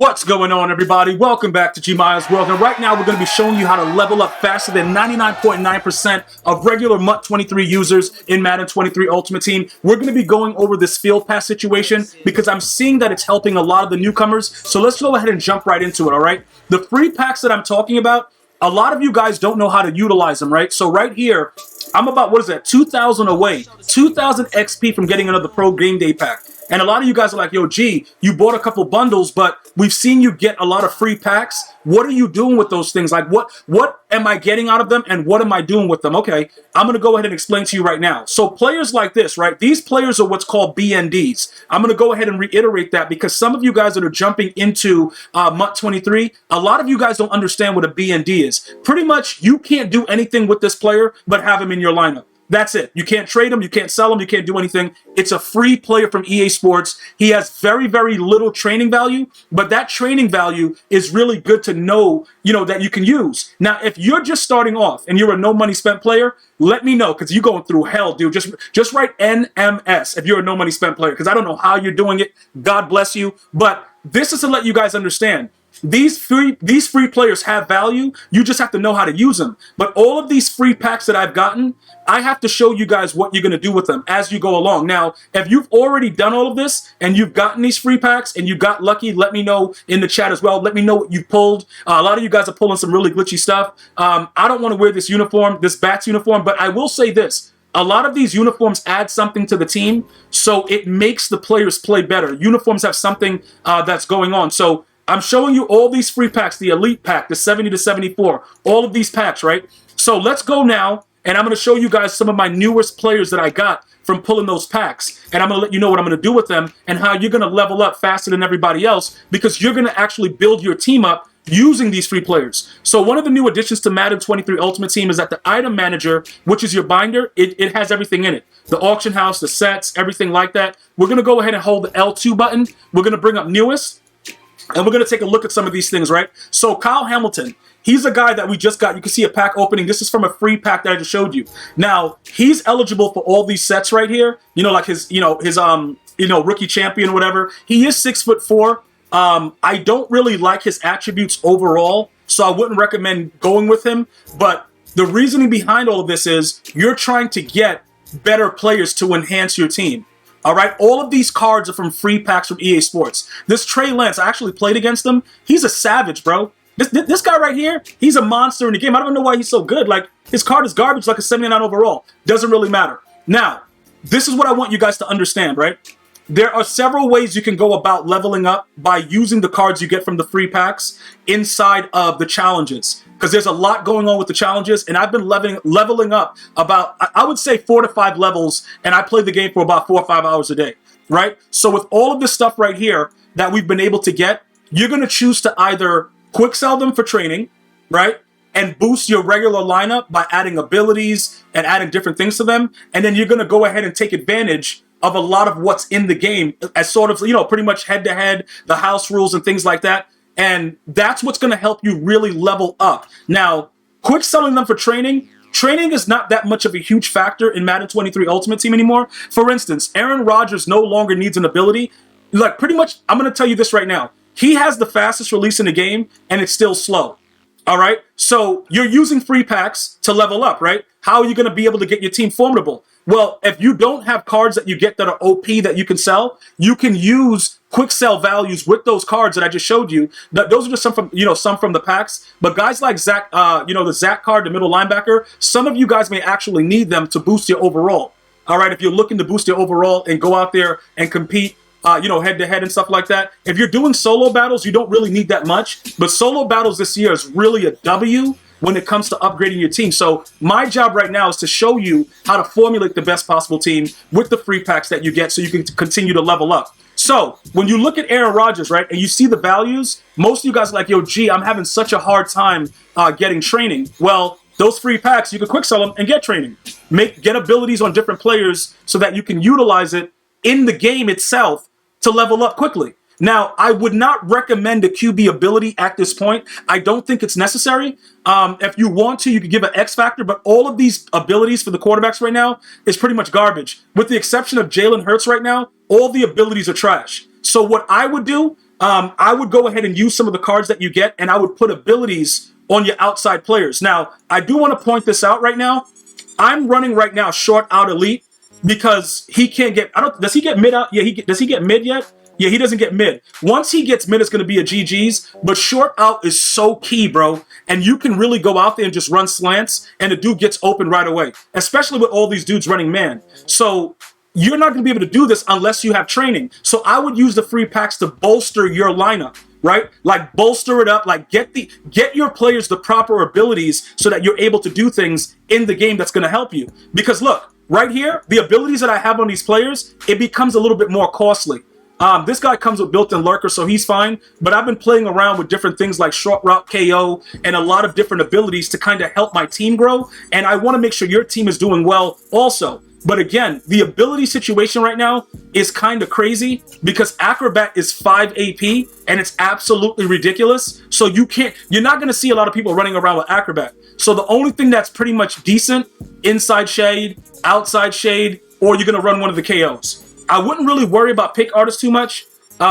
What's going on, everybody? Welcome back to GmiasWorld. And right now, we're going to be showing you how to level up faster than 99.9% of regular MUT 23 users in Madden 23 Ultimate Team. We're going to be going over this field pass situation because I'm seeing that it's helping a lot of the newcomers. So let's go ahead and jump right into it, all right? The free packs that I'm talking about, a lot of you guys don't know how to utilize them, right? So right here, I'm about, 2,000 away, 2,000 XP from getting another Pro Game Day pack. And a lot of you guys are like, yo, G, you bought a couple bundles, but we've seen you get a lot of free packs. What are you doing with those things? Like, what am I getting out of them, and what am I doing with them? Okay, I'm going to go ahead and explain to you right now. So players like this, right? These players are what's called BNDs. I'm going to go ahead and reiterate that because some of you guys that are jumping into MUT 23, a lot of you guys don't understand what a BND is. Pretty much, you can't do anything with this player but have him in your lineup. That's it. You can't trade him. You can't sell him. You can't do anything. It's a free player from EA Sports. He has very, very little training value, but that training value is really good to know, that you can use. Now, if you're just starting off and you're a no money spent player, let me know because you're going through hell, dude. Just write NMS if you're a no money spent player because I don't know how you're doing it. God bless you. But this is to let you guys understand. These free players have value. You just have to know how to use them. But all of these free packs that I've gotten, I have to show you guys what you're going to do with them as you go along. Now, if you've already done all of this and you've gotten these free packs and you got lucky, let me know in the chat as well. Let me know what you pulled. A lot of you guys are pulling some really glitchy stuff. I don't want to wear this uniform, this Bats uniform, but I will say this. A lot of these uniforms add something to the team, so it makes the players play better. Uniforms have something that's going on. So I'm showing you all these free packs, the Elite Pack, the 70 to 74, all of these packs, right? So let's go now, and I'm going to show you guys some of my newest players that I got from pulling those packs. And I'm going to let you know what I'm going to do with them and how you're going to level up faster than everybody else because you're going to actually build your team up using these free players. So one of the new additions to Madden 23 Ultimate Team is that the item manager, which is your binder, it has everything in it. The auction house, the sets, everything like that. We're going to go ahead and hold the L2 button. We're going to bring up newest. And we're going to take a look at some of these things, right? So Kyle Hamilton, he's a guy that we just got. You can see a pack opening. This is from a free pack that I just showed you. Now, he's eligible for all these sets right here. Like his rookie champion or whatever. He is 6'4". I don't really like his attributes overall, so I wouldn't recommend going with him. But the reasoning behind all of this is you're trying to get better players to enhance your team. All right, all of these cards are from free packs from EA Sports. This Trey Lance, I actually played against him. He's a savage, bro. This guy right here, he's a monster in the game. I don't know why he's so good. Like, his card is garbage, like a 79 overall. Doesn't really matter. Now, this is what I want you guys to understand, right? There are several ways you can go about leveling up by using the cards you get from the free packs inside of the challenges. Because there's a lot going on with the challenges, and I've been leveling up about, I would say 4 to 5 levels, and I play the game for about 4 or 5 hours a day, right? So with all of this stuff right here that we've been able to get, you're going to choose to either quick sell them for training, right? And boost your regular lineup by adding abilities and adding different things to them. And then you're going to go ahead and take advantage of a lot of what's in the game as sort of, pretty much head-to-head, the house rules and things like that. And that's what's going to help you really level up. Now, quick selling them for training is not that much of a huge factor in Madden 23 Ultimate Team anymore. For instance, Aaron Rodgers no longer needs an ability. Like, pretty much, I'm going to tell you this right now. He has the fastest release in the game, and it's still slow. All right? So you're using free packs to level up, right? How are you going to be able to get your team formidable? Well, if you don't have cards that you get that are OP that you can sell, you can use quick sell values with those cards that I just showed you. Those are just some from the packs. But guys like Zach, the Zach card, the middle linebacker, some of you guys may actually need them to boost your overall. All right, if you're looking to boost your overall and go out there and compete, head to head and stuff like that. If you're doing solo battles, you don't really need that much. But solo battles this year is really a W when it comes to upgrading your team. So my job right now is to show you how to formulate the best possible team with the free packs that you get so you can continue to level up. So when you look at Aaron Rodgers, right, and you see the values, most of you guys are like, yo, G, I'm having such a hard time getting training. Well, those free packs, you can quick sell them and get training. Get abilities on different players so that you can utilize it in the game itself to level up quickly. Now, I would not recommend a QB ability at this point. I don't think it's necessary. If you want to, you could give an X factor, but all of these abilities for the quarterbacks right now is pretty much garbage. With the exception of Jalen Hurts right now, all the abilities are trash. So what I would do I would go ahead and use some of the cards that you get, and I would put abilities on your outside players. Now, I do want to point this out right now. I'm running right now short out elite because he can't get, does he get mid out? Yeah, does he get mid yet? Yeah, he doesn't get mid. Once he gets mid, it's going to be a GG's, but short out is so key, bro. And you can really go out there and just run slants, and the dude gets open right away, especially with all these dudes running man. So you're not going to be able to do this unless you have training. So I would use the free packs to bolster your lineup, right? Like bolster it up, like get your players the proper abilities so that you're able to do things in the game that's going to help you. Because look, right here, the abilities that I have on these players, it becomes a little bit more costly. This guy comes with built-in lurker, so he's fine. But I've been playing around with different things like short route KO and a lot of different abilities to kind of help my team grow. And I want to make sure your team is doing well also. But again, the ability situation right now is kind of crazy because Acrobat is 5 AP and it's absolutely ridiculous. So you're not going to see a lot of people running around with Acrobat. So the only thing that's pretty much decent, inside shade, outside shade, or you're going to run one of the KOs. I wouldn't really worry about pick artists too much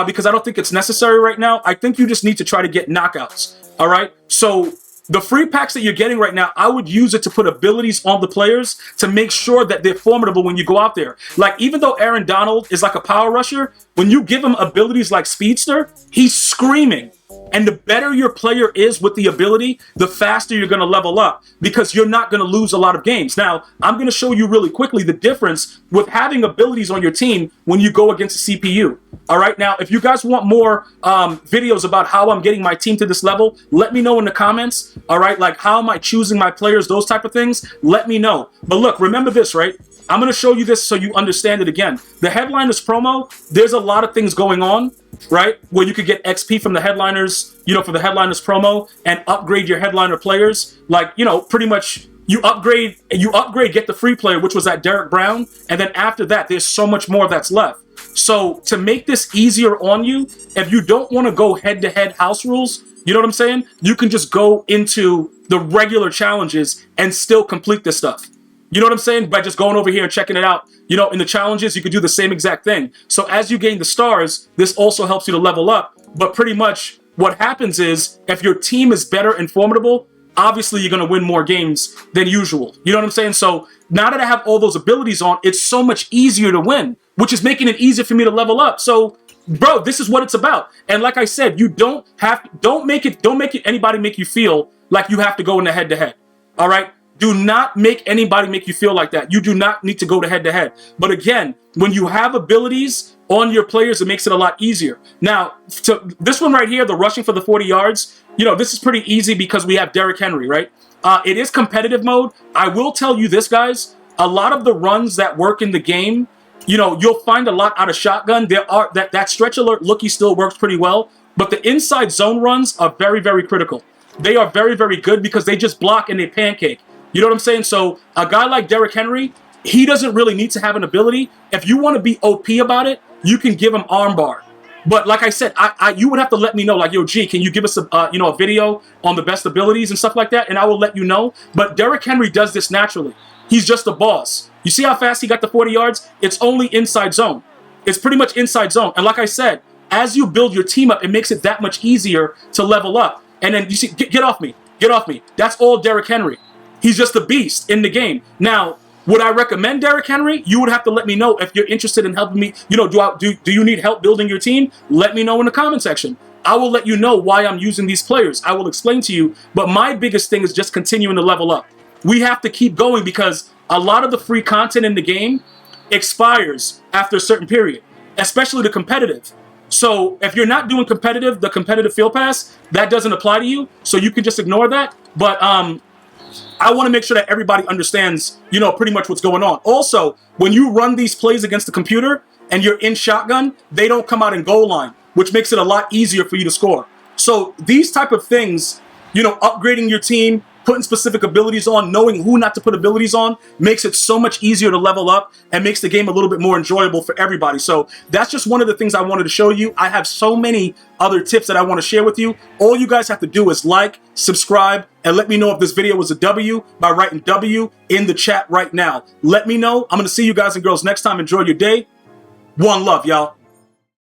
because I don't think it's necessary right now. I think you just need to try to get knockouts. All right. So the free packs that you're getting right now, I would use it to put abilities on the players to make sure that they're formidable when you go out there. Like, even though Aaron Donald is like a power rusher, when you give him abilities like Speedster, he's screaming. And the better your player is with the ability, the faster you're going to level up because you're not going to lose a lot of games. Now, I'm going to show you really quickly the difference with having abilities on your team when you go against a CPU. All right. Now, if you guys want more videos about how I'm getting my team to this level, let me know in the comments. All right. Like, how am I choosing my players? Those type of things. Let me know. But look, remember this, right? I'm going to show you this so you understand it again. The Headliners promo, there's a lot of things going on, right? Where you could get XP from the Headliners, for the Headliners promo and upgrade your Headliner players. Like, pretty much you upgrade, get the free player, which was at Derek Brown. And then after that, there's so much more that's left. So to make this easier on you, if you don't want to go head-to-head house rules, you know what I'm saying? You can just go into the regular challenges and still complete this stuff. You know what I'm saying? By just going over here and checking it out. In the challenges, you could do the same exact thing. So as you gain the stars, this also helps you to level up. But pretty much what happens is if your team is better and formidable, obviously you're going to win more games than usual. You know what I'm saying? So now that I have all those abilities on, it's so much easier to win, which is making it easier for me to level up. So, bro, this is what it's about. And like I said, you don't make anybody make you feel like you have to go in the head-to-head. All right? Do not make anybody make you feel like that. You do not need to go to head-to-head. But again, when you have abilities on your players, it makes it a lot easier. Now, to this one right here, the rushing for the 40 yards, this is pretty easy because we have Derrick Henry, right? It is competitive mode. I will tell you this, guys. A lot of the runs that work in the game, you'll find a lot out of shotgun. That stretch alert looky still works pretty well. But the inside zone runs are very, very critical. They are very, very good because they just block and they pancake. You know what I'm saying? So a guy like Derrick Henry, he doesn't really need to have an ability. If you want to be OP about it, you can give him armbar. But like I said, you would have to let me know, like, yo, G, can you give us a video on the best abilities and stuff like that? And I will let you know. But Derrick Henry does this naturally. He's just a boss. You see how fast he got the 40 yards? It's only inside zone. It's pretty much inside zone. And like I said, as you build your team up, it makes it that much easier to level up. And then you see, get off me. Get off me. That's all Derrick Henry. He's just a beast in the game. Now, would I recommend Derrick Henry? You would have to let me know if you're interested in helping me. Do you need help building your team? Let me know in the comment section. I will let you know why I'm using these players. I will explain to you. But my biggest thing is just continuing to level up. We have to keep going because a lot of the free content in the game expires after a certain period, especially the competitive. So if you're not doing competitive, the competitive field pass, that doesn't apply to you. So you can just ignore that. But I want to make sure that everybody understands, pretty much what's going on. Also, when you run these plays against the computer and you're in shotgun, they don't come out in goal line, which makes it a lot easier for you to score. So these type of things, upgrading your team, putting specific abilities on, knowing who not to put abilities on, makes it so much easier to level up and makes the game a little bit more enjoyable for everybody. So that's just one of the things I wanted to show you. I have so many other tips that I want to share with you. All you guys have to do is like, subscribe, and let me know if this video was a W by writing W in the chat right now. Let me know. I'm going to see you guys and girls next time. Enjoy your day. One love, y'all.